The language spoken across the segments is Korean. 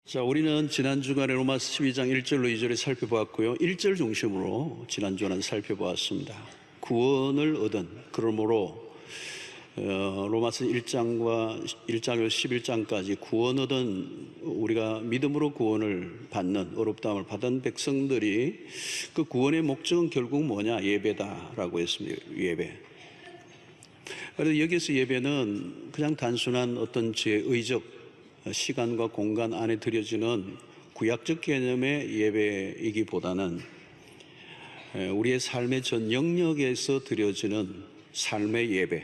자, 우리는 지난 주간에 로마서 12장 1절로 2절을 살펴보았고요. 1절 중심으로 지난 주간은 살펴보았습니다. 구원을 얻은, 그러므로 로마서 1장과 1장에서 11장까지 구원 얻은, 우리가 믿음으로 구원을 받는, 어렵다함을 받은 백성들이 그 구원의 목적은 결국 뭐냐? 예배다라고 했습니다. 예배. 그래서 여기서 예배는 그냥 단순한 어떤 제의적 시간과 공간 안에 드려지는 구약적 개념의 예배이기보다는 우리의 삶의 전 영역에서 드려지는 삶의 예배.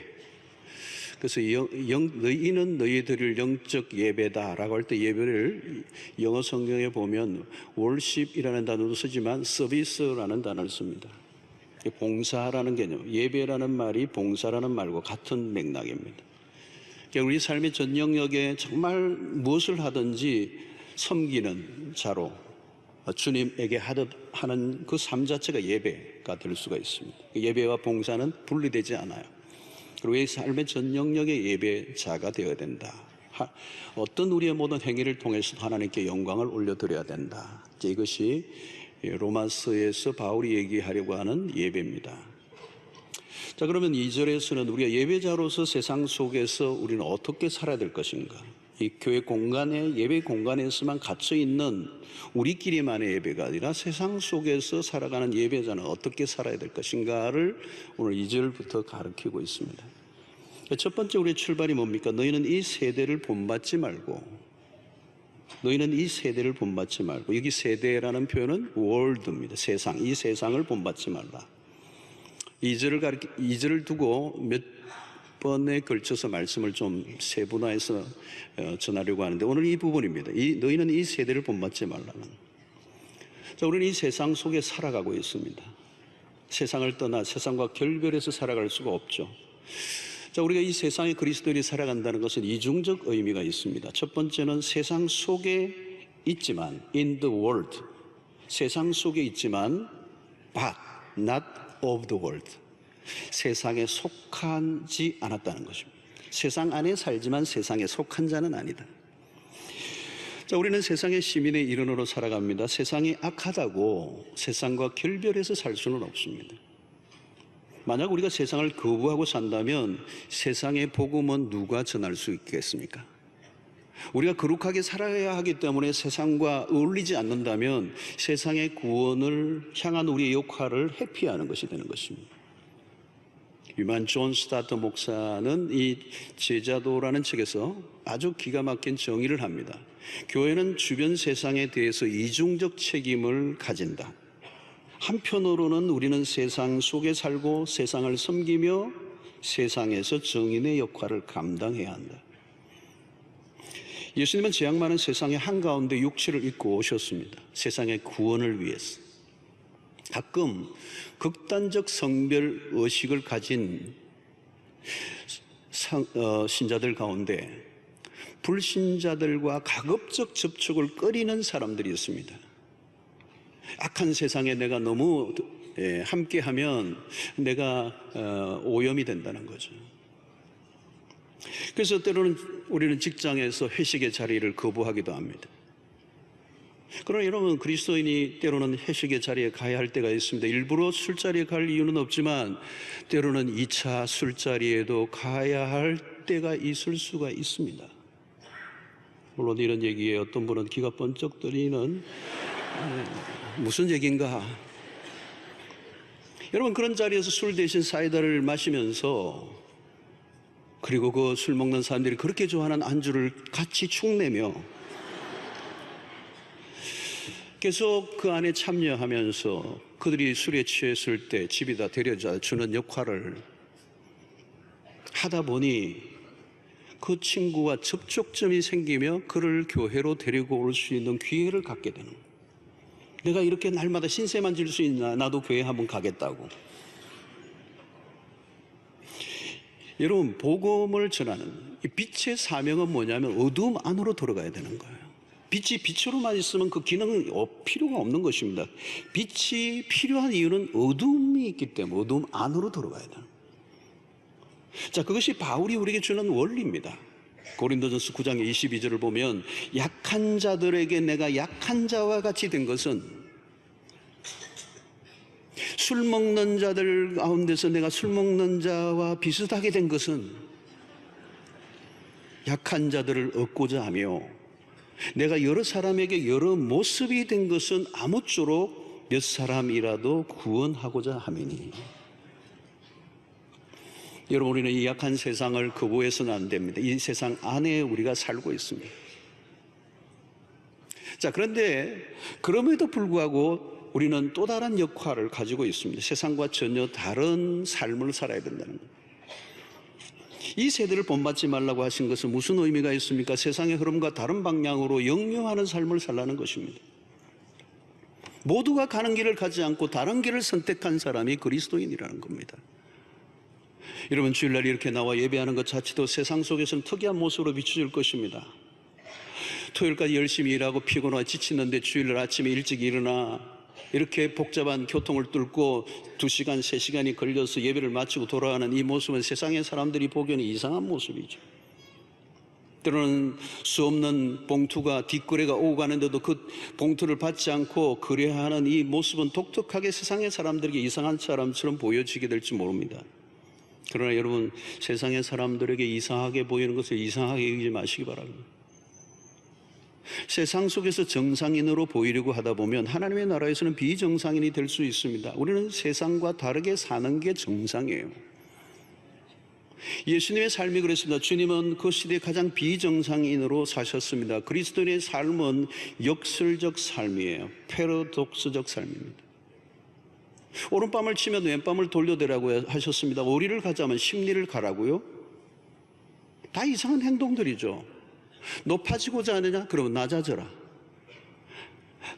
그래서 너희는 너희 드릴 영적 예배다라고 할 때 예배를 영어 성경에 보면 worship이라는 단어도 쓰지만 service라는 단어를 씁니다. 봉사라는 개념, 예배라는 말이 봉사라는 말과 같은 맥락입니다. 우리 삶의 전 영역에 정말 무엇을 하든지 섬기는 자로 주님에게 하는 그 삶 자체가 예배가 될 수가 있습니다. 예배와 봉사는 분리되지 않아요. 그리고 이 삶의 전 영역의 예배자가 되어야 된다. 어떤 우리의 모든 행위를 통해서 하나님께 영광을 올려드려야 된다. 이것이 로마서에서 바울이 얘기하려고 하는 예배입니다. 자, 그러면 2절에서는 우리가 예배자로서 세상 속에서 우리는 어떻게 살아야 될 것인가? 이 교회 공간에, 예배 공간에서만 갇혀 있는 우리끼리만의 예배가 아니라 세상 속에서 살아가는 예배자는 어떻게 살아야 될 것인가를 오늘 2절부터 가르치고 있습니다. 첫 번째 우리의 출발이 뭡니까? 너희는 이 세대를 본받지 말고, 너희는 이 세대를 본받지 말고, 여기 세대라는 표현은 world입니다. 세상, 이 세상을 본받지 말라. 2절을 두고 몇 번에 걸쳐서 말씀을 좀 세분화해서 전하려고 하는데, 오늘 이 부분입니다. 너희는 이 세대를 본받지 말라는. 자, 우리는 이 세상 속에 살아가고 있습니다. 세상을 떠나 세상과 결별해서 살아갈 수가 없죠. 자, 우리가 이 세상에 그리스도인이 살아간다는 것은 이중적 의미가 있습니다. 첫 번째는 세상 속에 있지만, in the world, 세상 속에 있지만 but not of the world, 세상에 속하지 않았다는 것입니다. 세상 안에 살지만 세상에 속한 자는 아니다. 자, 우리는 세상의 시민의 일원으로 살아갑니다. 세상이 악하다고 세상과 결별해서 살 수는 없습니다. 만약 우리가 세상을 거부하고 산다면 세상의 복음은 누가 전할 수 있겠습니까? 우리가 거룩하게 살아야 하기 때문에 세상과 어울리지 않는다면 세상의 구원을 향한 우리의 역할을 회피하는 것이 되는 것입니다. 유만 존 스타터 목사는 이 제자도라는 책에서 아주 기가 막힌 정의를 합니다. 교회는 주변 세상에 대해서 이중적 책임을 가진다. 한편으로는 우리는 세상 속에 살고 세상을 섬기며 세상에서 정인의 역할을 감당해야 한다. 예수님은 죄악 많은 세상의 한가운데 육체를 입고 오셨습니다. 세상의 구원을 위해서. 가끔 극단적 성별 의식을 가진 신자들 가운데 불신자들과 가급적 접촉을 꺼리는 사람들이 있습니다. 악한 세상에 내가 너무 함께하면 내가 오염이 된다는 거죠. 그래서 때로는 우리는 직장에서 회식의 자리를 거부하기도 합니다. 그러나 여러분, 그리스도인이 때로는 회식의 자리에 가야 할 때가 있습니다. 일부러 술자리에 갈 이유는 없지만 때로는 2차 술자리에도 가야 할 때가 있을 수가 있습니다. 물론 이런 얘기에 어떤 분은 귀가 번쩍 뜨리는 무슨 얘기인가? 여러분, 그런 자리에서 술 대신 사이다를 마시면서, 그리고 그 술 먹는 사람들이 그렇게 좋아하는 안주를 같이 축내며 계속 그 안에 참여하면서 그들이 술에 취했을 때 집에다 데려다 주는 역할을 하다 보니 그 친구와 접촉점이 생기며 그를 교회로 데리고 올 수 있는 기회를 갖게 되는 거예요. 내가 이렇게 날마다 신세만 질 수 있나? 나도 교회 한번 가겠다고. 여러분, 복음을 전하는 이 빛의 사명은 뭐냐면 어두움 안으로 들어가야 되는 거예요. 빛이 빛으로만 있으면 그 기능은 필요가 없는 것입니다. 빛이 필요한 이유는 어두움이 있기 때문에 어두움 안으로 들어가야 되는 거예요. 자, 그것이 바울이 우리에게 주는 원리입니다. 고린도전서 9장 22절을 보면 약한 자들에게 내가 약한 자와 같이 된 것은, 술 먹는 자들 가운데서 내가 술 먹는 자와 비슷하게 된 것은 약한 자들을 얻고자 하며, 내가 여러 사람에게 여러 모습이 된 것은 아무쪼록 몇 사람이라도 구원하고자 함이니. 여러분, 우리는 이 약한 세상을 거부해서는 안 됩니다. 이 세상 안에 우리가 살고 있습니다. 자, 그런데 그럼에도 불구하고 우리는 또 다른 역할을 가지고 있습니다. 세상과 전혀 다른 삶을 살아야 된다는 거예요. 이 세대를 본받지 말라고 하신 것은 무슨 의미가 있습니까? 세상의 흐름과 다른 방향으로 역류하는 삶을 살라는 것입니다. 모두가 가는 길을 가지 않고 다른 길을 선택한 사람이 그리스도인이라는 겁니다. 여러분, 주일날 이렇게 나와 예배하는 것 자체도 세상 속에서는 특이한 모습으로 비춰질 것입니다. 토요일까지 열심히 일하고 피곤하고 지치는데 주일날 아침에 일찍 일어나 이렇게 복잡한 교통을 뚫고 2시간, 3시간이 걸려서 예배를 마치고 돌아가는 이 모습은 세상의 사람들이 보기에는 이상한 모습이죠. 때로는 수 없는 봉투가 뒷거래가 오고 가는데도 그 봉투를 받지 않고 거래하는 이 모습은 독특하게 세상의 사람들에게 이상한 사람처럼 보여지게 될지 모릅니다. 그러나 여러분, 세상의 사람들에게 이상하게 보이는 것을 이상하게 여기지 마시기 바랍니다. 세상 속에서 정상인으로 보이려고 하다 보면 하나님의 나라에서는 비정상인이 될 수 있습니다. 우리는 세상과 다르게 사는 게 정상이에요. 예수님의 삶이 그랬습니다. 주님은 그 시대에 가장 비정상인으로 사셨습니다. 그리스도인의 삶은 역설적 삶이에요. 패러독스적 삶입니다. 오른밤을 치면 왼밤을 돌려대라고 하셨습니다. 오리를 가자면 십리를 가라고요? 다 이상한 행동들이죠. 높아지고자 하느냐? 그러면 낮아져라.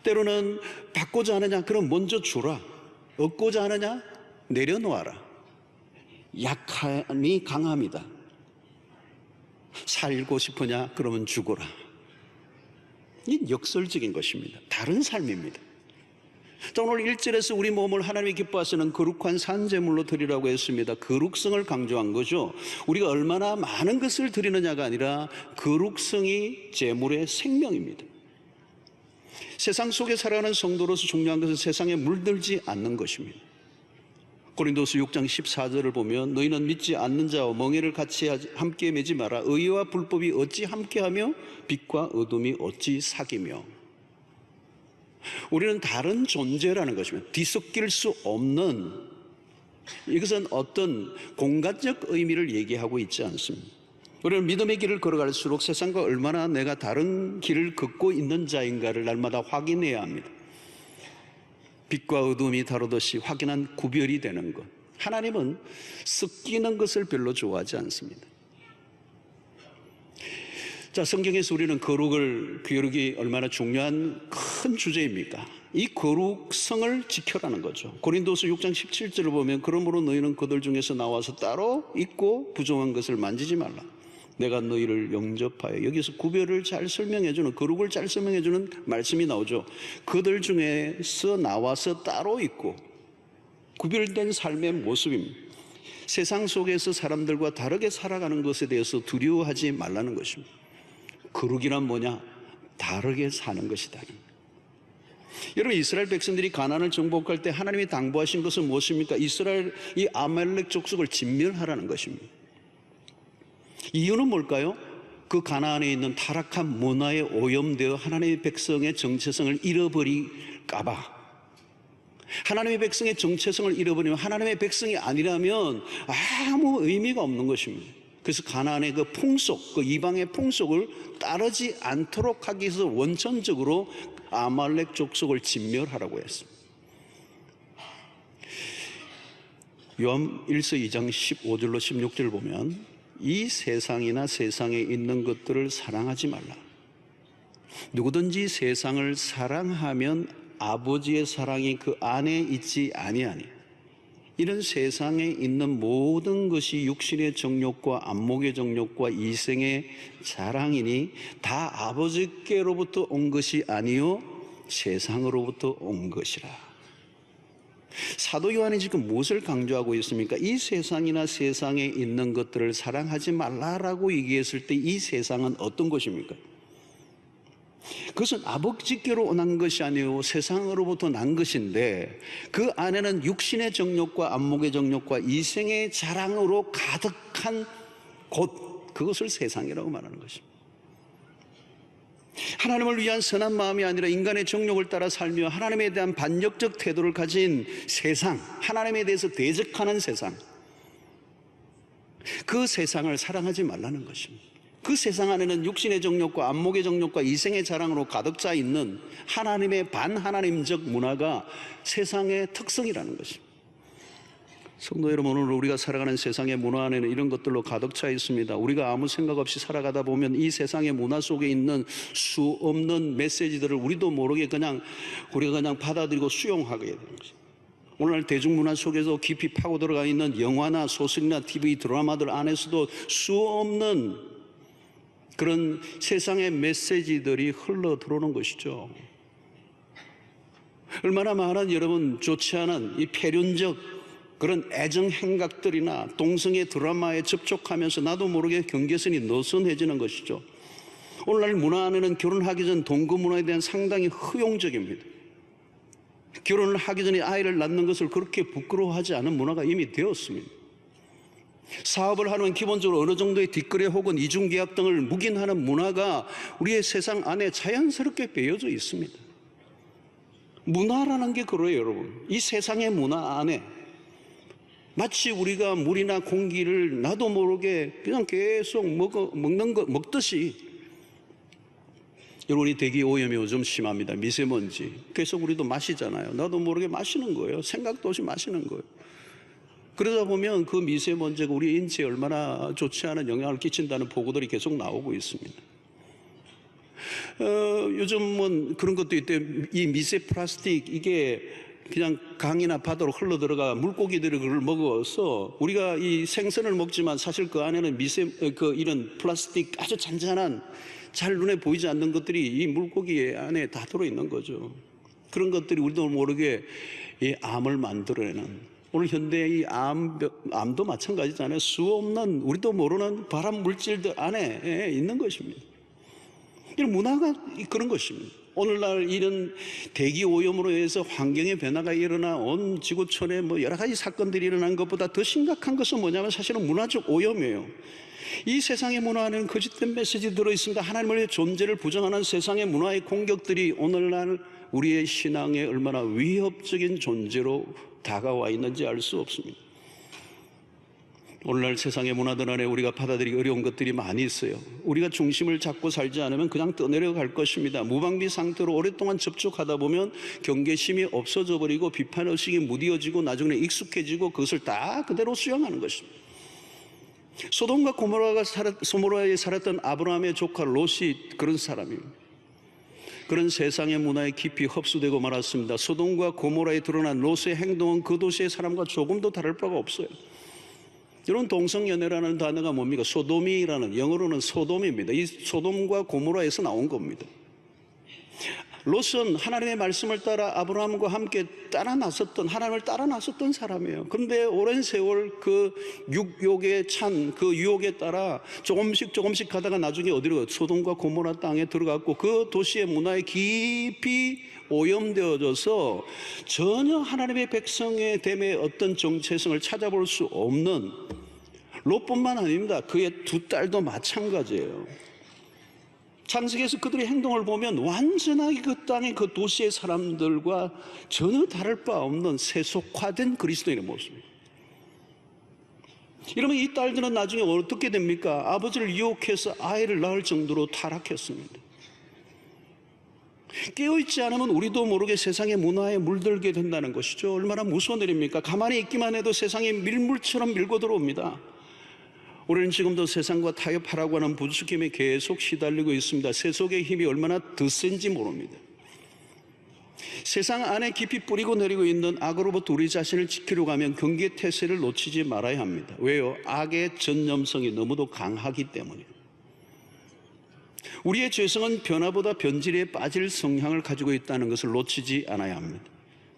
때로는 받고자 하느냐? 그럼 먼저 주라. 얻고자 하느냐? 내려놓아라. 약함이 강합니다. 살고 싶으냐? 그러면 죽어라. 이 역설적인 것입니다. 다른 삶입니다. 자, 오늘 1절에서 우리 몸을 하나님이 기뻐하시는 거룩한 산제물로 드리라고 했습니다. 거룩성을 강조한 거죠. 우리가 얼마나 많은 것을 드리느냐가 아니라 거룩성이 제물의 생명입니다. 세상 속에 살아가는 성도로서 중요한 것은 세상에 물들지 않는 것입니다. 고린도서 6장 14절을 보면 너희는 믿지 않는 자와 멍에를 같이 함께 매지 마라. 의와 불법이 어찌 함께하며 빛과 어둠이 어찌 사귀며. 우리는 다른 존재라는 것입니다. 뒤섞일 수 없는, 이것은 어떤 공간적 의미를 얘기하고 있지 않습니다. 우리는 믿음의 길을 걸어갈수록 세상과 얼마나 내가 다른 길을 걷고 있는 자인가를 날마다 확인해야 합니다. 빛과 어둠이 다루듯이 확인한 구별이 되는 것. 하나님은 섞이는 것을 별로 좋아하지 않습니다. 자, 성경에서 우리는 거룩이 얼마나 중요한 큰 주제입니까? 이 거룩성을 지켜라는 거죠. 고린도서 6장 17절을 보면 그러므로 너희는 그들 중에서 나와서 따로 있고 부정한 것을 만지지 말라. 내가 너희를 영접하여. 여기서 구별을 잘 설명해주는, 거룩을 잘 설명해주는 말씀이 나오죠. 그들 중에서 나와서 따로 있고, 구별된 삶의 모습입니다. 세상 속에서 사람들과 다르게 살아가는 것에 대해서 두려워하지 말라는 것입니다. 거룩이란 뭐냐? 다르게 사는 것이다. 여러분, 이스라엘 백성들이 가나안을 정복할 때 하나님이 당부하신 것은 무엇입니까? 이스라엘 이 아말렉 족속을 진멸하라는 것입니다. 이유는 뭘까요? 그 가나안에 있는 타락한 문화에 오염되어 하나님의 백성의 정체성을 잃어버릴까 봐. 하나님의 백성의 정체성을 잃어버리면 하나님의 백성이 아니라면 아무 의미가 없는 것입니다. 그래서 가나안의 그 풍속, 그 이방의 풍속을 따르지 않도록 하기 위해서 원천적으로 아말렉 족속을 진멸하라고 했습니다. 요한 1서 2장 15절로 16절을 보면 이 세상이나 세상에 있는 것들을 사랑하지 말라. 누구든지 세상을 사랑하면 아버지의 사랑이 그 안에 있지 아니하니. 이런 세상에 있는 모든 것이 육신의 정욕과 안목의 정욕과 이생의 자랑이니 다 아버지께로부터 온 것이 아니요 세상으로부터 온 것이라. 사도 요한이 지금 무엇을 강조하고 있습니까? 이 세상이나 세상에 있는 것들을 사랑하지 말라라고 얘기했을 때 이 세상은 어떤 것입니까? 그것은 아버지께로 난 것이 아니고 세상으로부터 난 것인데, 그 안에는 육신의 정욕과 안목의 정욕과 이생의 자랑으로 가득한 곳, 그것을 세상이라고 말하는 것입니다. 하나님을 위한 선한 마음이 아니라 인간의 정욕을 따라 살며 하나님에 대한 반역적 태도를 가진 세상, 하나님에 대해서 대적하는 세상, 그 세상을 사랑하지 말라는 것입니다. 그 세상 안에는 육신의 정욕과 안목의 정욕과 이생의 자랑으로 가득 차 있는 하나님의 반하나님적 문화가 세상의 특성이라는 것입니다. 성도 여러분, 오늘 우리가 살아가는 세상의 문화 안에는 이런 것들로 가득 차 있습니다. 우리가 아무 생각 없이 살아가다 보면 이 세상의 문화 속에 있는 수 없는 메시지들을 우리도 모르게 우리가 그냥 받아들이고 수용하게 되는 것입니다. 오늘날 대중문화 속에서 깊이 파고 들어가 있는 영화나 소설이나 TV 드라마들 안에서도 수 없는 그런 세상의 메시지들이 흘러 들어오는 것이죠. 얼마나 많은 여러분 좋지 않은 이 폐륜적 그런 애정 행각들이나 동성애 드라마에 접촉하면서 나도 모르게 경계선이 느슨해지는 것이죠. 오늘날 문화 안에는 결혼하기 전 동거 문화에 대한 상당히 허용적입니다. 결혼을 하기 전에 아이를 낳는 것을 그렇게 부끄러워하지 않은 문화가 이미 되었습니다. 사업을 하면 기본적으로 어느 정도의 뒷거래 혹은 이중계약 등을 묵인하는 문화가 우리의 세상 안에 자연스럽게 배어져 있습니다. 문화라는 게 그래요, 여러분. 이 세상의 문화 안에 마치 우리가 물이나 공기를 나도 모르게 그냥 계속 먹듯이, 여러분이 대기 오염이 요즘 심합니다. 미세먼지 계속 우리도 마시잖아요. 나도 모르게 마시는 거예요. 생각도 없이 마시는 거예요. 그러다 보면 그 미세먼지가 우리 인체에 얼마나 좋지 않은 영향을 끼친다는 보고들이 계속 나오고 있습니다. 요즘은 그런 것도 있대. 이 미세 플라스틱, 이게 그냥 강이나 바다로 흘러 들어가 물고기들이 그걸 먹어서 우리가 이 생선을 먹지만 사실 그 안에는 이런 플라스틱 아주 잔잔한 잘 눈에 보이지 않는 것들이 이 물고기 안에 다 들어있는 거죠. 그런 것들이 우리도 모르게 이 암을 만들어내는, 오늘 현대의 이 암도 마찬가지잖아요. 수 없는 우리도 모르는 발암 물질들 안에 있는 것입니다. 이런 문화가 그런 것입니다. 오늘날 이런 대기 오염으로 해서 환경의 변화가 일어나 온 지구촌에 여러 가지 사건들이 일어난 것보다 더 심각한 것은 뭐냐면 사실은 문화적 오염이에요. 이 세상의 문화 안에는 거짓된 메시지 들어있습니다. 하나님의 존재를 부정하는 세상의 문화의 공격들이 오늘날 우리의 신앙에 얼마나 위협적인 존재로 다가와 있는지 알 수 없습니다. 오늘날 세상의 문화들 안에 우리가 받아들이기 어려운 것들이 많이 있어요. 우리가 중심을 잡고 살지 않으면 그냥 떠내려갈 것입니다. 무방비 상태로 오랫동안 접촉하다 보면 경계심이 없어져 버리고 비판의식이 무뎌지고 나중에 익숙해지고 그것을 다 그대로 수용하는 것입니다. 소돔과 고모라에 살았던 아브라함의 조카 롯이 그런 사람입니다. 그런 세상의 문화에 깊이 흡수되고 말았습니다. 소돔과 고모라에 드러난 롯의 행동은 그 도시의 사람과 조금도 다를 바가 없어요. 여러분, 동성연애라는 단어가 뭡니까? 소돔이라는, 영어로는 소돔입니다. 이 소돔과 고모라에서 나온 겁니다. 롯은 하나님의 말씀을 따라 아브라함과 함께 하나님을 따라 나섰던 사람이에요. 그런데 오랜 세월 그 육욕에 찬 그 유혹에 따라 조금씩 가다가 나중에 어디로 소돔과 고모라 땅에 들어갔고 그 도시의 문화에 깊이 오염되어져서 전혀 하나님의 백성의 됨의 어떤 정체성을 찾아볼 수 없는 롯뿐만 아닙니다. 그의 두 딸도 마찬가지예요. 창세기에서 그들의 행동을 보면 완전하게 그 땅의 그 도시의 사람들과 전혀 다를 바 없는 세속화된 그리스도인의 모습입니다. 이러면 이 딸들은 나중에 어떻게 됩니까? 아버지를 유혹해서 아이를 낳을 정도로 타락했습니다. 깨어있지 않으면 우리도 모르게 세상의 문화에 물들게 된다는 것이죠. 얼마나 무서운 일입니까? 가만히 있기만 해도 세상이 밀물처럼 밀고 들어옵니다. 우리는 지금도 세상과 타협하라고 하는 부추김에 계속 시달리고 있습니다. 세속의 힘이 얼마나 더 센지 모릅니다. 세상 안에 깊이 뿌리고 내리고 있는 악으로부터 우리 자신을 지키려고 하면 경계 태세를 놓치지 말아야 합니다. 왜요? 악의 전념성이 너무도 강하기 때문이에요. 우리의 죄성은 변화보다 변질에 빠질 성향을 가지고 있다는 것을 놓치지 않아야 합니다.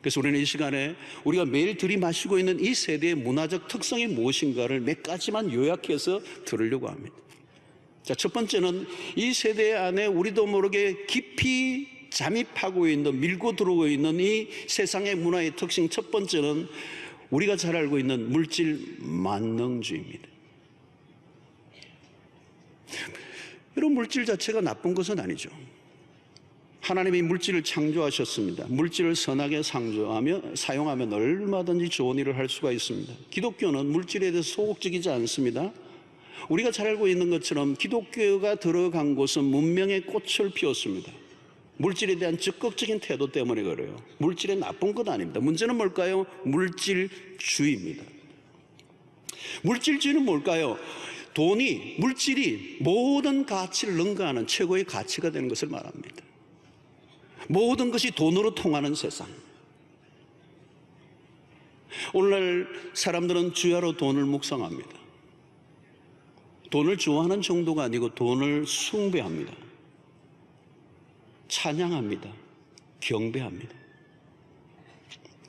그래서 우리는 이 시간에 우리가 매일 들이마시고 있는 이 세대의 문화적 특성이 무엇인가를 몇 가지만 요약해서 들으려고 합니다. 자, 첫 번째는 이 세대 안에 우리도 모르게 깊이 잠입하고 있는, 밀고 들어오고 있는 이 세상의 문화의 특징, 첫 번째는 우리가 잘 알고 있는 물질 만능주의입니다. 이런 물질 자체가 나쁜 것은 아니죠. 하나님이 물질을 창조하셨습니다. 물질을 선하게 사용하면 얼마든지 좋은 일을 할 수가 있습니다. 기독교는 물질에 대해서 소극적이지 않습니다. 우리가 잘 알고 있는 것처럼 기독교가 들어간 곳은 문명의 꽃을 피웠습니다. 물질에 대한 적극적인 태도 때문에 그래요. 물질이 나쁜 건 아닙니다. 문제는 뭘까요? 물질주의입니다. 물질주의는 뭘까요? 돈이, 물질이 모든 가치를 능가하는 최고의 가치가 되는 것을 말합니다. 모든 것이 돈으로 통하는 세상. 오늘날 사람들은 주야로 돈을 묵상합니다. 돈을 좋아하는 정도가 아니고 돈을 숭배합니다. 찬양합니다. 경배합니다.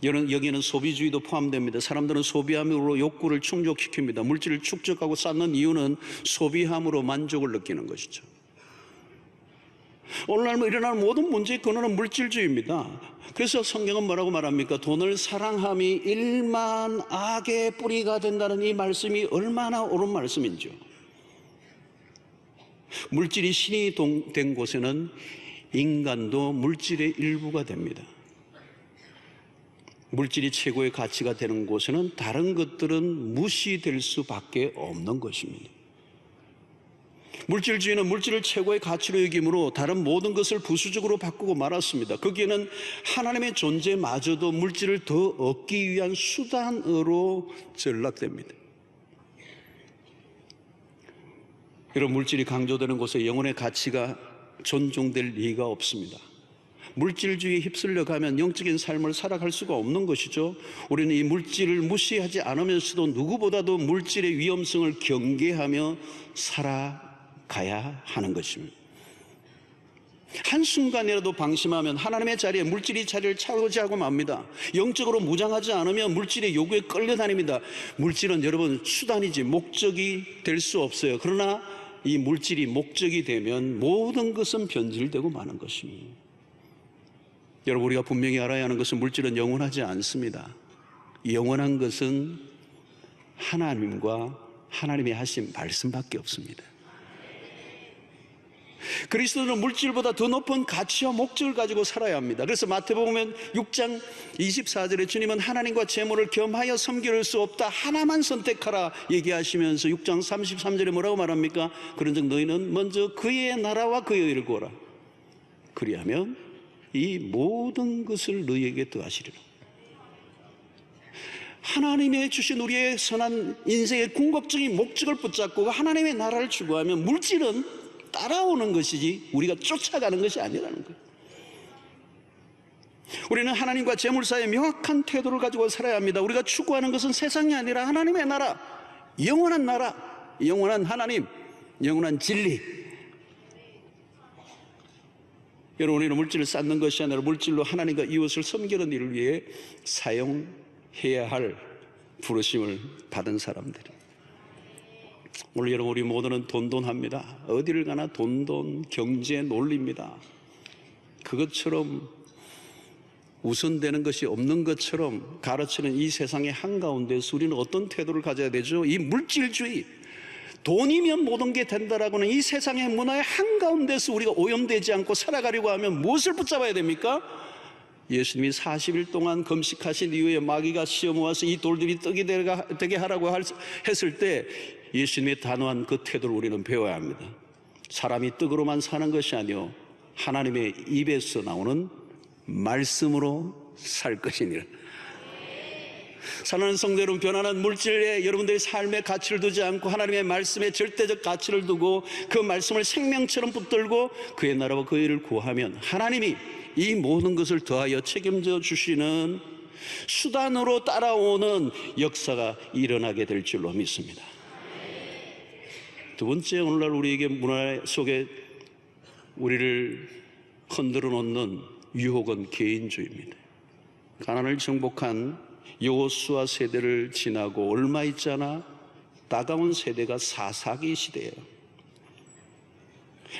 여기에는 소비주의도 포함됩니다. 사람들은 소비함으로 욕구를 충족시킵니다. 물질을 축적하고 쌓는 이유는 소비함으로 만족을 느끼는 것이죠. 오늘날 일어나는 모든 문제의 근원은 물질주의입니다. 그래서 성경은 뭐라고 말합니까? 돈을 사랑함이 일만 악의 뿌리가 된다는 이 말씀이 얼마나 옳은 말씀인지요. 물질이 신이 된 곳에는 인간도 물질의 일부가 됩니다. 물질이 최고의 가치가 되는 곳에는 다른 것들은 무시될 수밖에 없는 것입니다. 물질주의는 물질을 최고의 가치로 여기므로 다른 모든 것을 부수적으로 바꾸고 말았습니다. 거기에는 하나님의 존재마저도 물질을 더 얻기 위한 수단으로 전락됩니다. 이런 물질이 강조되는 곳에 영혼의 가치가 존중될 리가 없습니다. 물질주의에 휩쓸려 가면 영적인 삶을 살아갈 수가 없는 것이죠. 우리는 이 물질을 무시하지 않으면서도 누구보다도 물질의 위험성을 경계하며 살아가야 하는 것입니다. 한순간이라도 방심하면 하나님의 자리에 물질이 자리를 차지하고 맙니다. 영적으로 무장하지 않으면 물질의 요구에 끌려다닙니다. 물질은 여러분 수단이지 목적이 될 수 없어요. 그러나 이 물질이 목적이 되면 모든 것은 변질되고 마는 것입니다. 여러분, 우리가 분명히 알아야 하는 것은 물질은 영원하지 않습니다. 영원한 것은 하나님과 하나님이 하신 말씀밖에 없습니다. 그리스도는 물질보다 더 높은 가치와 목적을 가지고 살아야 합니다. 그래서 마태복음 6장 24절에 주님은 하나님과 재물을 겸하여 섬길 수 없다, 하나만 선택하라 얘기하시면서 6장 33절에 뭐라고 말합니까? 그런즉 너희는 먼저 그의 나라와 그의 의를 구하라. 그리하면 이 모든 것을 너희에게 더하시리라. 하나님의 주신 우리의 선한 인생의 궁극적인 목적을 붙잡고 하나님의 나라를 추구하면 물질은 따라오는 것이지 우리가 쫓아가는 것이 아니라는 거예요. 우리는 하나님과 재물 사이에 명확한 태도를 가지고 살아야 합니다. 우리가 추구하는 것은 세상이 아니라 하나님의 나라, 영원한 하나님, 영원한 진리. 여러분, 우리는 물질을 쌓는 것이 아니라 물질로 하나님과 이웃을 섬기는 일을 위해 사용해야 할 부르심을 받은 사람들이. 오늘 여러분, 우리 모두는 돈돈합니다. 어디를 가나 돈돈, 경제 논리입니다. 그것처럼 우선되는 것이 없는 것처럼 가르치는 이 세상의 한가운데서 우리는 어떤 태도를 가져야 되죠? 이 물질주의, 돈이면 모든 게 된다라고는 이 세상의 문화의 한가운데서 우리가 오염되지 않고 살아가려고 하면 무엇을 붙잡아야 됩니까? 예수님이 40일 동안 금식하신 이후에 마귀가 시험 와서 이 돌들이 떡이 되게 하라고 했을 때 예수님의 단호한 그 태도를 우리는 배워야 합니다. 사람이 떡으로만 사는 것이 아니요 하나님의 입에서 나오는 말씀으로 살 것이니라. 사랑하는 성도 여러분, 변화는 물질에 여러분들의 삶의 가치를 두지 않고 하나님의 말씀에 절대적 가치를 두고 그 말씀을 생명처럼 붙들고 그의 나라와 그의 일을 구하면 하나님이 이 모든 것을 더하여 책임져 주시는 수단으로 따라오는 역사가 일어나게 될 줄로 믿습니다. 두 번째, 오늘날 우리에게 문화 속에 우리를 흔들어 놓는 유혹은 개인주의입니다. 가나안을 정복한 여호수아 세대를 지나고 얼마 있잖아 다가온 세대가 사사기 시대예요.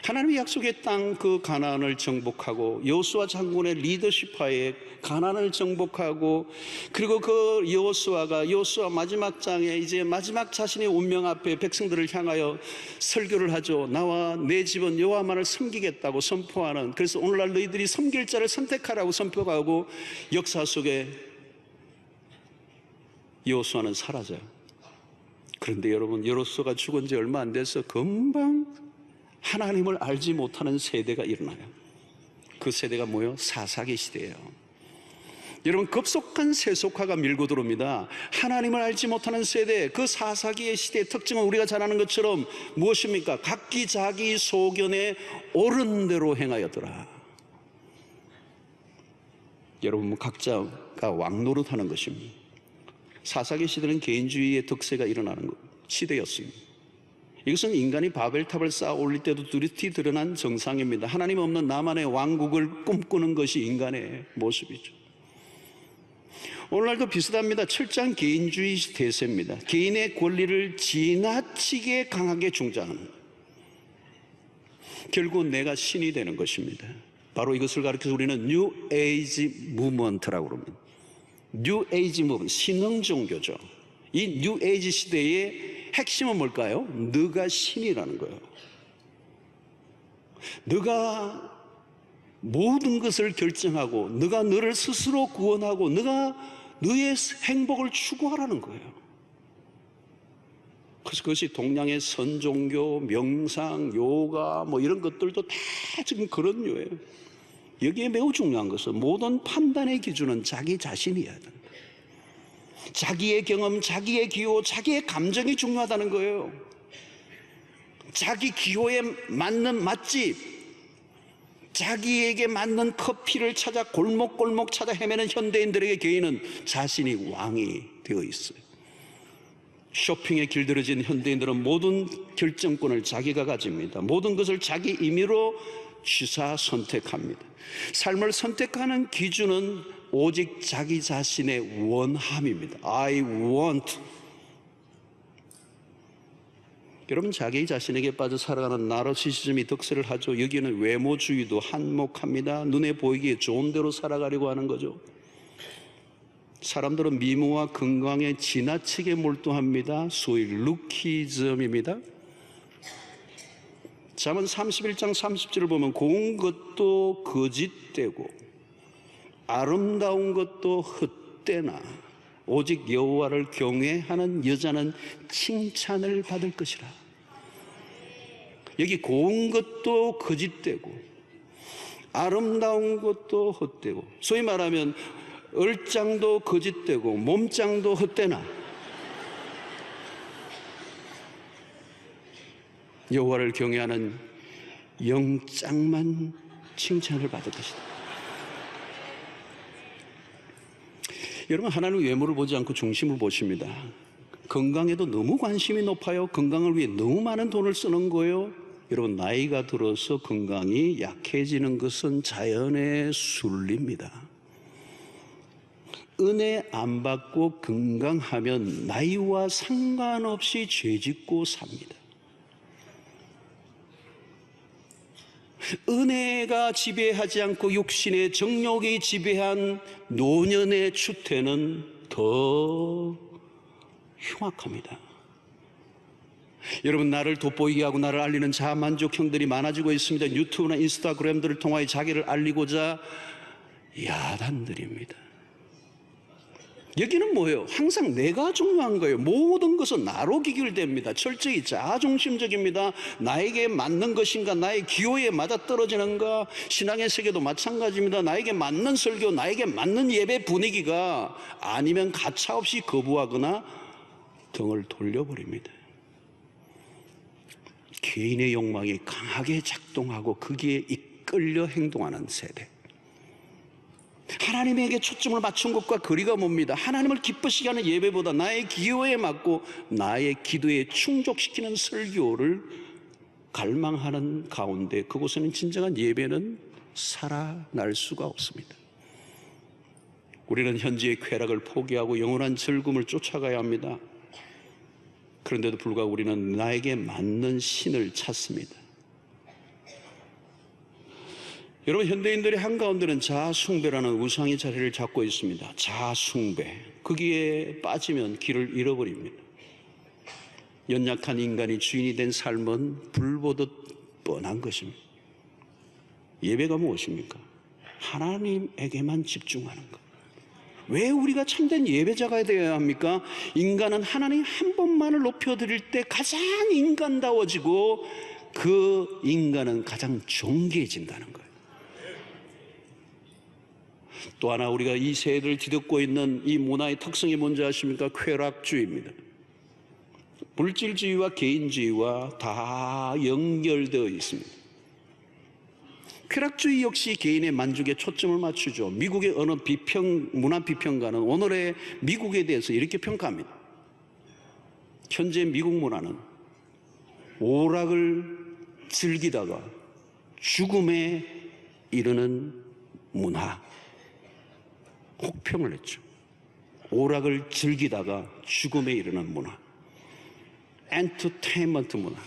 하나님의 약속의 땅 그 가나안을 정복하고 여호수아 장군의 리더십하에 가나안을 정복하고, 그리고 그 여호수아 마지막 장에 이제 마지막 자신의 운명 앞에 백성들을 향하여 설교를 하죠. 나와 내 집은 여호와만을 섬기겠다고 선포하는, 그래서 오늘날 너희들이 섬길 자를 선택하라고 선포하고 역사 속에 여호수아는 사라져요. 그런데 여러분, 여호수아가 죽은 지 얼마 안 돼서 금방 하나님을 알지 못하는 세대가 일어나요. 그 세대가 뭐예요? 사사기 시대예요. 여러분, 급속한 세속화가 밀고 들어옵니다. 하나님을 알지 못하는 세대, 그 사사기의 시대의 특징은 우리가 잘 아는 것처럼 무엇입니까? 각기 자기 소견에 옳은 대로 행하였더라. 여러분, 각자가 왕노릇하는 것입니다. 사사기 시대는 개인주의의 덕세가 일어나는 시대였습니다. 이것은 인간이 바벨탑을 쌓아 올릴 때도 두루히 드러난 정상입니다. 하나님 없는 나만의 왕국을 꿈꾸는 것이 인간의 모습이죠. 오늘날도 비슷합니다. 철저한 개인주의 대세입니다. 개인의 권리를 지나치게 강하게 중장하는, 결국 내가 신이 되는 것입니다. 바로 이것을 가리켜서 우리는 뉴 에이지 무브먼트라고 합니다. 뉴 에이지 무브먼트, 신흥 종교죠. 이 뉴 에이지 시대의 핵심은 뭘까요? 너가 신이라는 거예요. 너가 모든 것을 결정하고, 너가 너를 스스로 구원하고, 너가 너의 행복을 추구하라는 거예요. 그래서 그것이 동양의 선종교, 명상, 요가 뭐 이런 것들도 다 지금 그런 류예요. 여기에 매우 중요한 것은 모든 판단의 기준은 자기 자신이어야 된다. 자기의 경험, 자기의 기호, 자기의 감정이 중요하다는 거예요. 자기 기호에 맞는 맛집, 자기에게 맞는 커피를 찾아 골목골목 찾아 헤매는 현대인들에게 개인은 자신이 왕이 되어 있어요. 쇼핑에 길들여진 현대인들은 모든 결정권을 자기가 가집니다. 모든 것을 자기 임의로 취사 선택합니다. 삶을 선택하는 기준은 오직 자기 자신의 원함입니다. I want. 여러분, 자기 자신에게 빠져 살아가는 나르시시즘이 득세를 하죠. 여기는 외모주의도 한몫합니다. 눈에 보이기에 좋은 대로 살아가려고 하는 거죠. 사람들은 미모와 건강에 지나치게 몰두합니다. 소위 루키즘입니다. 잠언 31장 30절을 보면 고운 것도 거짓되고 아름다운 것도 헛되나 오직 여호와를 경외하는 여자는 칭찬을 받을 것이라. 여기 고운 것도 거짓되고 아름다운 것도 헛되고, 소위 말하면 얼짱도 거짓되고 몸짱도 헛되나 여호와를 경외하는 영짱만 칭찬을 받을 것이다. 여러분, 하나님은 외모를 보지 않고 중심을 보십니다. 건강에도 너무 관심이 높아요. 건강을 위해 너무 많은 돈을 쓰는 거예요. 여러분, 나이가 들어서 건강이 약해지는 것은 자연의 순리입니다. 은혜 안 받고 건강하면 나이와 상관없이 죄짓고 삽니다. 은혜가 지배하지 않고 육신의 정욕이 지배한 노년의 추태는 더 흉악합니다. 여러분, 나를 돋보이게 하고 나를 알리는 자만족형들이 많아지고 있습니다. 유튜브나 인스타그램들을 통하여 자기를 알리고자 야단들입니다. 여기는 뭐예요? 항상 내가 중요한 거예요. 모든 것은 나로 귀결됩니다. 철저히 자아중심적입니다. 나에게 맞는 것인가, 나의 기호에 맞아떨어지는가. 신앙의 세계도 마찬가지입니다. 나에게 맞는 설교, 나에게 맞는 예배 분위기가 아니면 가차없이 거부하거나 등을 돌려버립니다. 개인의 욕망이 강하게 작동하고 거기에 이끌려 행동하는 세대. 하나님에게 초점을 맞춘 것과 거리가 멉니다. 하나님을 기쁘시게 하는 예배보다 나의 기호에 맞고 나의 기도에 충족시키는 설교를 갈망하는 가운데 그곳에는 진정한 예배는 살아날 수가 없습니다. 우리는 현재의 쾌락을 포기하고 영원한 즐거움을 쫓아가야 합니다. 그런데도 불구하고 우리는 나에게 맞는 신을 찾습니다. 여러분, 현대인들의 한가운데는 자아숭배라는 우상의 자리를 잡고 있습니다. 자아숭배, 거기에 빠지면 길을 잃어버립니다. 연약한 인간이 주인이 된 삶은 불보듯 뻔한 것입니다. 예배가 무엇입니까? 하나님에게만 집중하는 것. 왜 우리가 참된 예배자가 되어야 합니까? 인간은 하나님 한 분만을 높여드릴 때 가장 인간다워지고 그 인간은 가장 존귀해진다는 거예요. 또 하나 우리가 이 세대를 뒤덮고 있는 이 문화의 특성이 뭔지 아십니까? 쾌락주의입니다. 물질주의와 개인주의와 다 연결되어 있습니다. 쾌락주의 역시 개인의 만족에 초점을 맞추죠. 미국의 어느 문화 비평가는 오늘의 미국에 대해서 이렇게 평가합니다. 현재 미국 문화는 오락을 즐기다가 죽음에 이르는 문화. 혹평을 했죠. 오락을 즐기다가 죽음에 이르는 문화. 엔터테인먼트 문화.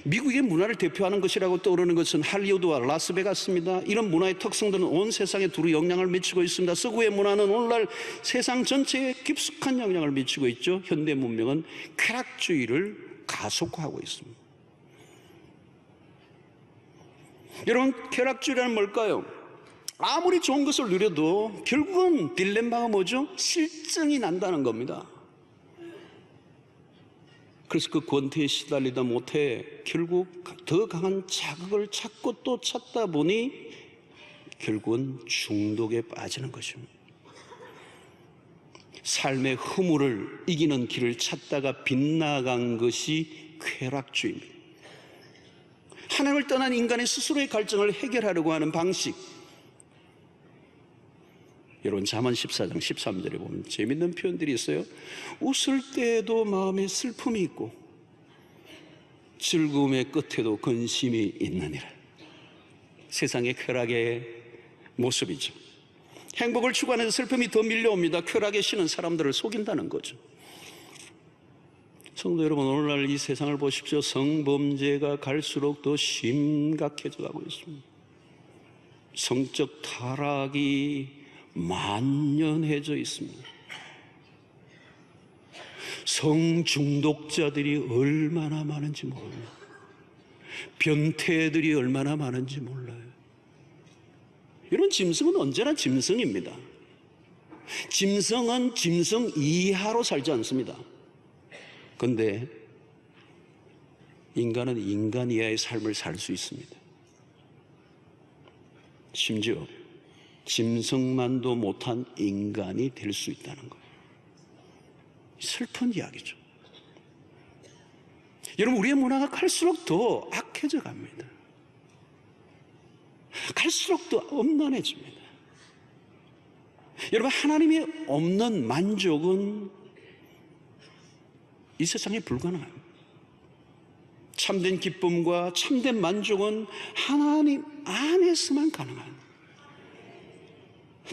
미국의 문화를 대표하는 것이라고 떠오르는 것은 할리우드와 라스베가스입니다. 이런 문화의 특성들은 온 세상에 두루 영향을 미치고 있습니다. 서구의 문화는 오늘날 세상 전체에 깊숙한 영향을 미치고 있죠. 현대 문명은 쾌락주의를 가속화하고 있습니다. 여러분, 쾌락주의란 뭘까요? 아무리 좋은 것을 누려도 결국은 딜레마가 뭐죠? 실증이 난다는 겁니다. 그래서 그 권태에 시달리다 못해 결국 더 강한 자극을 찾고 또 찾다 보니 결국은 중독에 빠지는 것입니다. 삶의 허물을 이기는 길을 찾다가 빗나간 것이 쾌락주의입니다. 하나님을 떠난 인간의 스스로의 갈증을 해결하려고 하는 방식. 여러분, 잠언 14장 13절에 보면 재밌는 표현들이 있어요. 웃을 때에도 마음에 슬픔이 있고 즐거움의 끝에도 근심이 있느니라. 세상의 쾌락의 모습이죠. 행복을 추구하는 슬픔이 더 밀려옵니다. 쾌락의 신은 사람들을 속인다는 거죠. 성도 여러분, 오늘날 이 세상을 보십시오. 성범죄가 갈수록 더 심각해져 가고 있습니다. 성적 타락이 만연해져 있습니다. 성중독자들이 얼마나 많은지 모릅니다. 변태들이 얼마나 많은지 몰라요. 이런 짐승은 언제나 짐승입니다. 짐승은 짐승 이하로 살지 않습니다. 그런데 인간은 인간 이하의 삶을 살 수 있습니다. 심지어 짐승만도 못한 인간이 될 수 있다는 거예요. 슬픈 이야기죠. 여러분, 우리의 문화가 갈수록 더 악해져 갑니다. 갈수록 더 엄난해집니다. 여러분, 하나님이 없는 만족은 이 세상에 불가능합니다. 참된 기쁨과 참된 만족은 하나님 안에서만 가능합니다.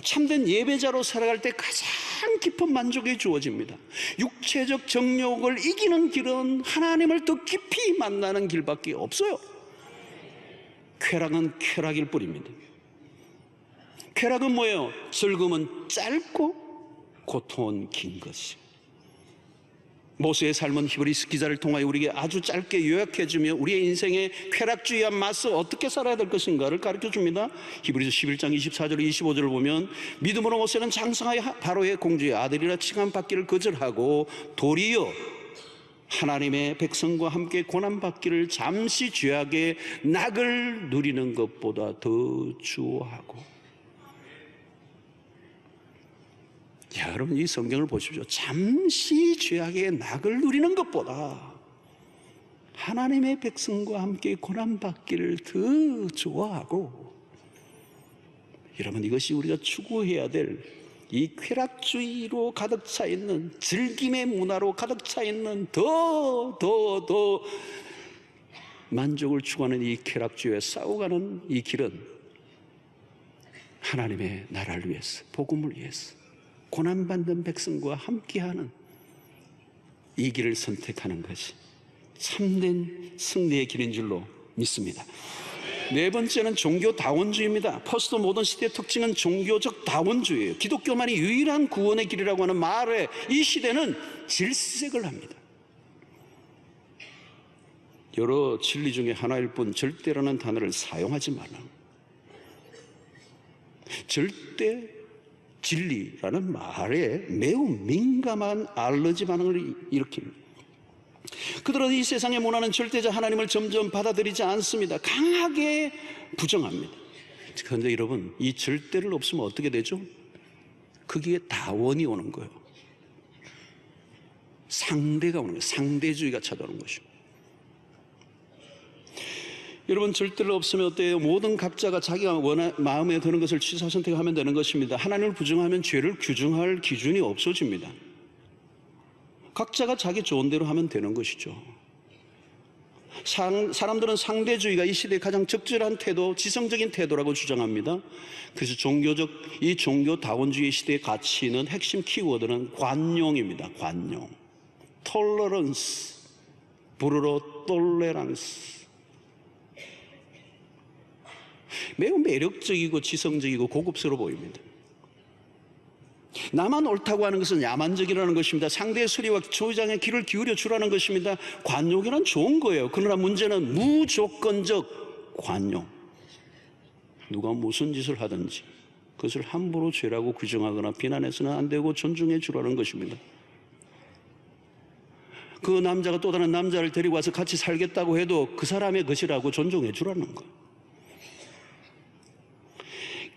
참된 예배자로 살아갈 때 가장 깊은 만족이 주어집니다. 육체적 정욕을 이기는 길은 하나님을 더 깊이 만나는 길밖에 없어요. 쾌락은 쾌락일 뿐입니다. 쾌락은 뭐예요? 즐거움은 짧고 고통은 긴 것이. 모세의 삶은 히브리서 기자를 통하여 우리에게 아주 짧게 요약해주며 우리의 인생의 쾌락주의와 맞서 어떻게 살아야 될 것인가를 가르쳐줍니다. 히브리서 11장 24절 25절을 보면 믿음으로 모세는 장성하여 바로의 공주의 아들이라 칭함받기를 거절하고 도리어 하나님의 백성과 함께 고난받기를 잠시 죄악의 낙을 누리는 것보다 더 주어하고. 야, 여러분, 이 성경을 보십시오. 잠시 죄악의 낙을 누리는 것보다 하나님의 백성과 함께 고난받기를 더 좋아하고. 여러분, 이것이 우리가 추구해야 될 이 쾌락주의로 가득 차 있는, 즐김의 문화로 가득 차 있는 더 만족을 추구하는 이 쾌락주의에 싸워가는 이 길은 하나님의 나라를 위해서, 복음을 위해서 고난받는 백성과 함께하는 이 길을 선택하는 것이 참된 승리의 길인 줄로 믿습니다. 네 번째는 종교다원주의입니다. 포스트 모던 시대의 특징은 종교적 다원주의예요. 기독교만이 유일한 구원의 길이라고 하는 말에 이 시대는 질색을 합니다. 여러 진리 중에 하나일 뿐 절대라는 단어를 사용하지 말라. 절대 진리라는 말에 매우 민감한 알러지 반응을 일으킵니다. 그들은 이 세상의 문화는 절대자 하나님을 점점 받아들이지 않습니다. 강하게 부정합니다. 그런데 여러분, 이 절대를 없으면 어떻게 되죠? 거기에 다원이 오는 거예요. 상대가 오는 거예요. 상대주의가 찾아오는 것이죠. 여러분, 절대를 없으면 어때요? 모든 각자가 자기가 마음에 드는 것을 취사 선택하면 되는 것입니다. 하나님을 부정하면 죄를 규정할 기준이 없어집니다. 각자가 자기 좋은 대로 하면 되는 것이죠. 사람들은 상대주의가 이 시대의 가장 적절한 태도, 지성적인 태도라고 주장합니다. 그래서 이 종교다원주의 시대의 가치는, 핵심 키워드는 관용입니다. 관용. 톨러런스, 불어로 톨레란스. 매우 매력적이고 지성적이고 고급스러워 보입니다. 나만 옳다고 하는 것은 야만적이라는 것입니다. 상대의 소리와 주장에 귀를 기울여 주라는 것입니다. 관용이란 좋은 거예요. 그러나 문제는 무조건적 관용. 누가 무슨 짓을 하든지 그것을 함부로 죄라고 규정하거나 비난해서는 안 되고 존중해 주라는 것입니다. 그 남자가 또 다른 남자를 데리고 와서 같이 살겠다고 해도 그 사람의 것이라고 존중해 주라는 거예요.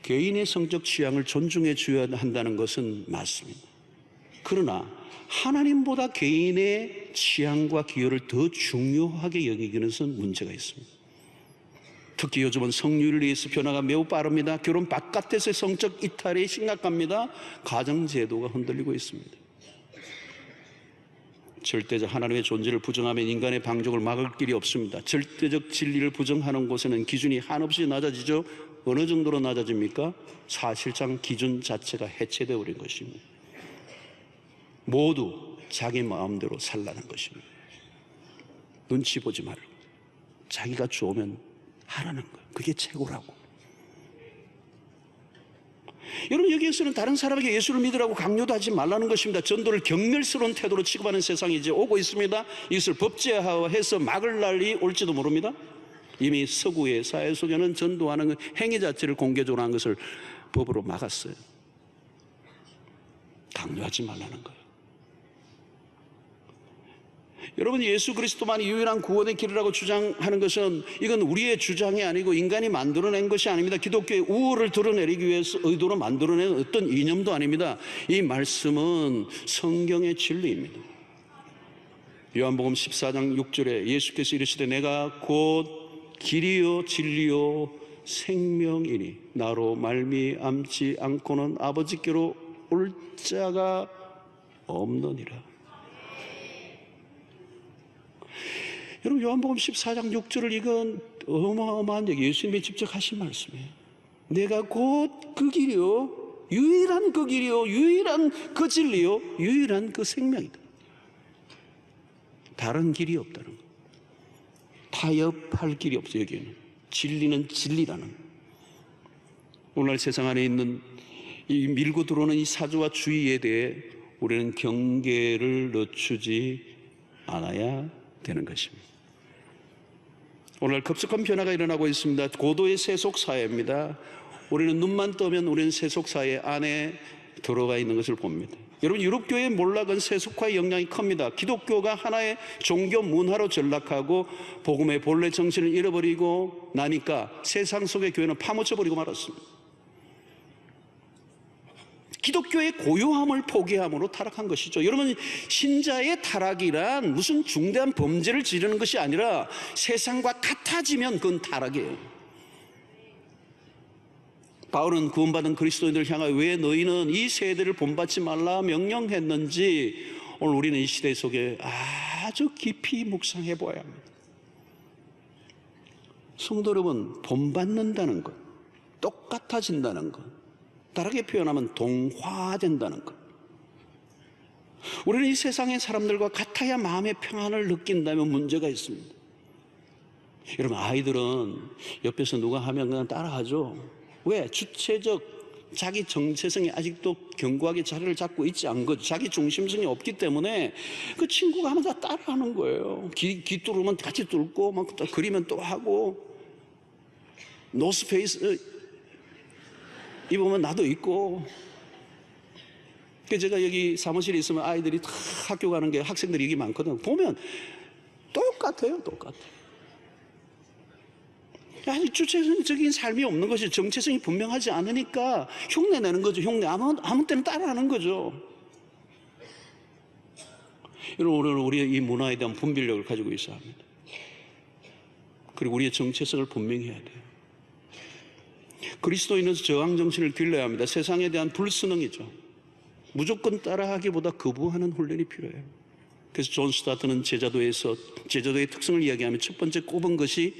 개인의 성적 취향을 존중해 줘야 한다는 것은 맞습니다. 그러나 하나님보다 개인의 취향과 기여를 더 중요하게 여기기는 것은 문제가 있습니다. 특히 요즘은 성률에 의해서 변화가 매우 빠릅니다. 결혼 바깥에서의 성적 이탈이 심각합니다. 가정제도가 흔들리고 있습니다. 절대적 하나님의 존재를 부정하면 인간의 방종을 막을 길이 없습니다. 절대적 진리를 부정하는 곳에는 기준이 한없이 낮아지죠. 어느 정도로 낮아집니까? 사실상 기준 자체가 해체되어 버린 것입니다. 모두 자기 마음대로 살라는 것입니다. 눈치 보지 말고 자기가 좋으면 하라는 거예요. 그게 최고라고. 여러분, 여기에서는 다른 사람에게 예수를 믿으라고 강요도 하지 말라는 것입니다. 전도를 경멸스러운 태도로 취급하는 세상이 이제 오고 있습니다. 이것을 법제화해서 막을 날이 올지도 모릅니다. 이미 서구의 사회 속에는 전도하는 행위 자체를 공개적으로 한 것을 법으로 막았어요. 강요하지 말라는 거예요. 여러분, 예수 그리스도만이 유일한 구원의 길이라고 주장하는 것은, 이건 우리의 주장이 아니고 인간이 만들어낸 것이 아닙니다. 기독교의 우월을 드러내기 위해서 의도로 만들어낸 어떤 이념도 아닙니다. 이 말씀은 성경의 진리입니다. 요한복음 14장 6절에 예수께서 이르시되 내가 곧 길이요 진리요 생명이니 나로 말미암지 않고는 아버지께로 올 자가 없느니라. 여러분, 요한복음 14장 6절을 이건 어마어마한 얘기, 예수님이 직접 하신 말씀이에요. 내가 곧 그 길이요, 유일한 그 길이요, 유일한 그 진리요, 유일한 그 생명이다. 다른 길이 없다는 거. 타협할 길이 없어요. 여기는 진리는 진리라는. 오늘날 세상 안에 있는 이 밀고 들어오는 이 사조와 주의에 대해 우리는 경계를 늦추지 않아야 되는 것입니다. 오늘 급속한 변화가 일어나고 있습니다. 고도의 세속 사회입니다. 우리는 눈만 뜨면 우리는 세속 사회 안에 들어가 있는 것을 봅니다. 여러분, 유럽교회의 몰락은 세속화의 영향이 큽니다. 기독교가 하나의 종교 문화로 전락하고 복음의 본래 정신을 잃어버리고 나니까 세상 속의 교회는 파묻혀버리고 말았습니다. 기독교의 고요함을 포기함으로 타락한 것이죠. 여러분, 신자의 타락이란 무슨 중대한 범죄를 지르는 것이 아니라 세상과 같아지면 그건 타락이에요. 바울은 구원받은 그리스도인들을 향하여 왜 너희는 이 세대를 본받지 말라 명령했는지 오늘 우리는 이 시대 속에 아주 깊이 묵상해 보아야 합니다. 성도 여러분, 본받는다는 것, 똑같아진다는 것, 다르게 표현하면 동화된다는 것. 우리는 이 세상의 사람들과 같아야 마음의 평안을 느낀다면 문제가 있습니다. 여러분, 아이들은 옆에서 누가 하면 그냥 따라하죠. 왜? 주체적 자기 정체성이 아직도 견고하게 자리를 잡고 있지 않은 거죠. 자기 중심성이 없기 때문에 그 친구가 하면 다 따라하는 거예요. 귀 뚫으면 같이 뚫고, 막 그리면 또 하고, 노스페이스 입으면 나도 있고. 제가 여기 사무실에 있으면 아이들이 다 학교 가는 게 학생들이 여기 많거든요. 보면 똑같아요. 아니, 주체적인 삶이 없는 것이, 정체성이 분명하지 않으니까 흉내 내는 거죠. 흉내. 아무 때나 따라하는 거죠. 여러분, 오늘 우리의 이 문화에 대한 분별력을 가지고 있어야 합니다. 그리고 우리의 정체성을 분명히 해야 돼요. 그리스도인으로서 저항 정신을 길러야 합니다. 세상에 대한 불순응이죠. 무조건 따라하기보다 거부하는 훈련이 필요해요. 그래서 존 스타트는 제자도에서 제자도의 특성을 이야기하면 첫 번째 꼽은 것이,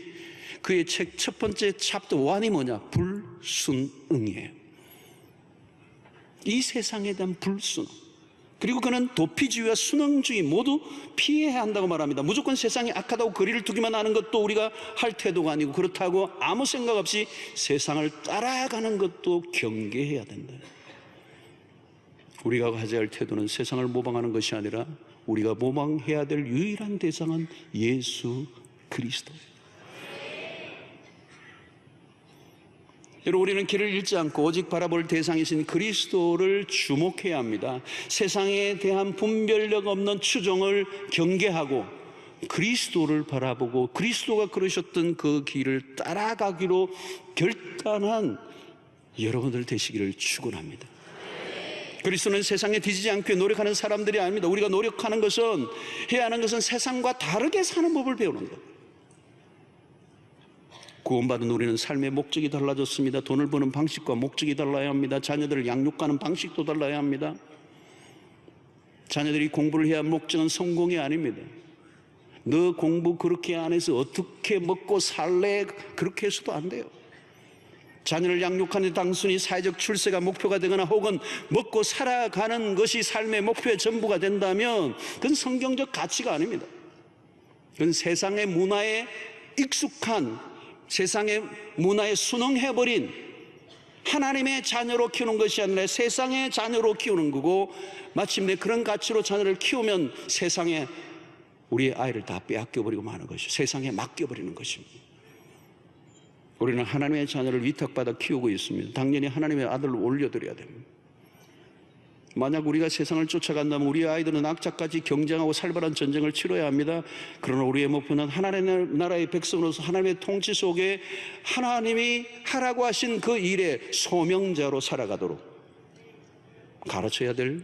그의 책 첫 번째 챕터 1이 뭐냐? 불순응이에요. 이 세상에 대한 불순응. 그리고 그는 도피주의와 순응주의 모두 피해야 한다고 말합니다. 무조건 세상이 악하다고 거리를 두기만 하는 것도 우리가 할 태도가 아니고, 그렇다고 아무 생각 없이 세상을 따라가는 것도 경계해야 된다. 우리가 가져야 할 태도는 세상을 모방하는 것이 아니라 우리가 모방해야 될 유일한 대상은 예수 그리스도. 여러분, 우리는 길을 잃지 않고 오직 바라볼 대상이신 그리스도를 주목해야 합니다. 세상에 대한 분별력 없는 추종을 경계하고 그리스도를 바라보고 그리스도가 걸으셨던 그 길을 따라가기로 결단한 여러분들 되시기를 축원합니다. 그리스도는 세상에 뒤지지 않게 노력하는 사람들이 아닙니다. 우리가 노력하는 것은, 해야 하는 것은 세상과 다르게 사는 법을 배우는 것. 구원받은 우리는 삶의 목적이 달라졌습니다. 돈을 버는 방식과 목적이 달라야 합니다. 자녀들을 양육하는 방식도 달라야 합니다. 자녀들이 공부를 해야 할 목적은 성공이 아닙니다. 너 공부 그렇게 안 해서 어떻게 먹고 살래? 그렇게 해서도 안 돼요. 자녀를 양육하는 단순히 사회적 출세가 목표가 되거나 혹은 먹고 살아가는 것이 삶의 목표의 전부가 된다면 그건 성경적 가치가 아닙니다. 그건 세상의 문화에 익숙한, 세상의 문화에 순응해버린 하나님의 자녀로 키우는 것이 아니라 세상의 자녀로 키우는 거고, 마침내 그런 가치로 자녀를 키우면 세상에 우리의 아이를 다 빼앗겨버리고 마는 것이죠. 세상에 맡겨버리는 것입니다. 우리는 하나님의 자녀를 위탁받아 키우고 있습니다. 당연히 하나님의 아들을 올려드려야 됩니다. 만약 우리가 세상을 쫓아간다면 우리 아이들은 악착같이 경쟁하고 살벌한 전쟁을 치러야 합니다. 그러나 우리의 목표는 하나님의 나라의 백성으로서 하나님의 통치 속에 하나님이 하라고 하신 그 일의 소명자로 살아가도록 가르쳐야 될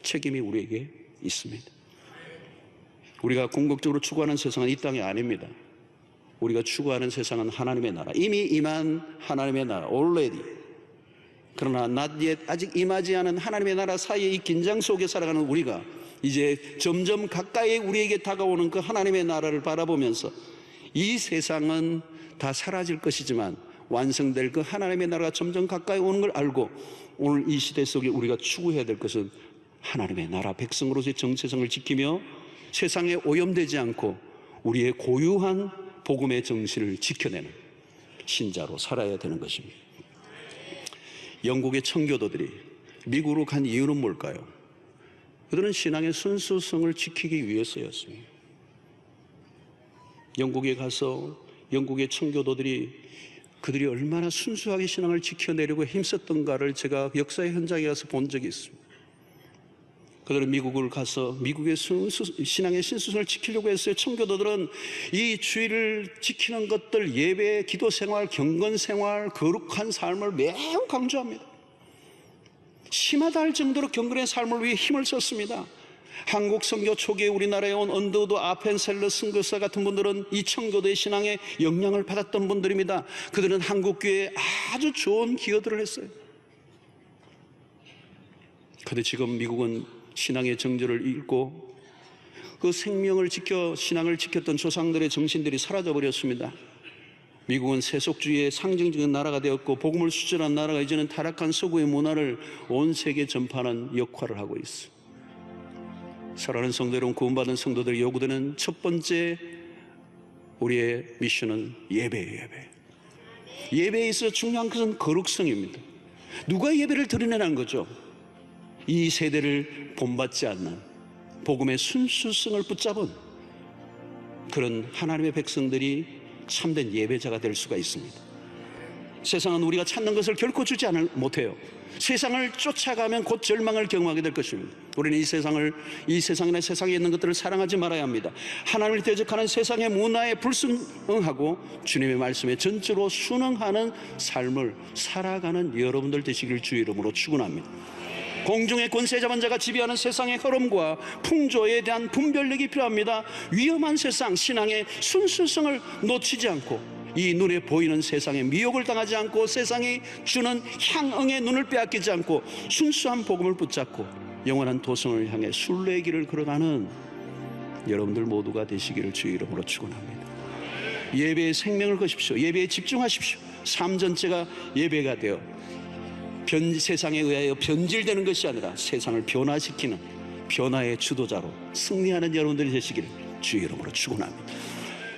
책임이 우리에게 있습니다. 우리가 궁극적으로 추구하는 세상은 이 땅이 아닙니다. 우리가 추구하는 세상은 하나님의 나라, 이미 임한 하나님의 나라, already. 그러나 not yet, 아직 임하지 않은 하나님의 나라 사이의 이 긴장 속에 살아가는 우리가 이제 점점 가까이 우리에게 다가오는 그 하나님의 나라를 바라보면서 이 세상은 다 사라질 것이지만 완성될 그 하나님의 나라가 점점 가까이 오는 걸 알고, 오늘 이 시대 속에 우리가 추구해야 될 것은 하나님의 나라 백성으로서의 정체성을 지키며 세상에 오염되지 않고 우리의 고유한 복음의 정신을 지켜내는 신자로 살아야 되는 것입니다. 영국의 청교도들이 미국으로 간 이유는 뭘까요? 그들은 신앙의 순수성을 지키기 위해서였습니다. 영국에 가서 영국의 청교도들이 그들이 얼마나 순수하게 신앙을 지켜내려고 힘썼던가를 제가 역사의 현장에 가서 본 적이 있습니다. 그들은 미국을 가서 미국의 신앙의 신수성을 지키려고 했어요. 청교도들은 이 주의를 지키는 것들, 예배, 기도 생활, 경건 생활, 거룩한 삶을 매우 강조합니다. 심하다 할 정도로 경건의 삶을 위해 힘을 썼습니다. 한국 선교 초기에 우리나라에 온 언더우드 아펜셀러 선교사 같은 분들은 이 청교도의 신앙에 영향을 받았던 분들입니다. 그들은 한국교회에 아주 좋은 기여들을 했어요. 그런데 지금 미국은 신앙의 정절을 잃고 그 생명을 지켜 신앙을 지켰던 조상들의 정신들이 사라져 버렸습니다. 미국은 세속주의의 상징적인 나라가 되었고 복음을 수출한 나라가 이제는 타락한 서구의 문화를 온 세계에 전파하는 역할을 하고 있어. 사랑하는 성도 여러분, 구원받은 성도들이 요구되는 첫 번째 우리의 미션은 예배예요. 예배에 있어 중요한 것은 거룩성입니다. 누가 예배를 드러내라는 거죠? 이 세대를 본받지 않는 복음의 순수성을 붙잡은 그런 하나님의 백성들이 참된 예배자가 될 수가 있습니다. 세상은 우리가 찾는 것을 결코 주지 못해요. 세상을 쫓아가면 곧 절망을 경험하게 될 것입니다. 우리는 이 세상이나 세상에 있는 것들을 사랑하지 말아야 합니다. 하나님을 대적하는 세상의 문화에 불순응하고 주님의 말씀에 전적으로 순응하는 삶을 살아가는 여러분들 되시길 주의 이름으로 축원합니다. 공중의 권세 잡은 자가 지배하는 세상의 흐름과 풍조에 대한 분별력이 필요합니다. 위험한 세상, 신앙의 순수성을 놓치지 않고 이 눈에 보이는 세상에 미혹을 당하지 않고 세상이 주는 향응의 눈을 빼앗기지 않고 순수한 복음을 붙잡고 영원한 도성을 향해 순례의 길을 걸어가는 여러분들 모두가 되시기를 주의 이름으로 축원합니다. 예배에 생명을 거십시오. 예배에 집중하십시오. 삶 전체가 예배가 되어 세상에 의하여 변질되는 것이 아니라 세상을 변화시키는 변화의 주도자로 승리하는 여러분들이 되시기를 주의 이름으로 축원합니다.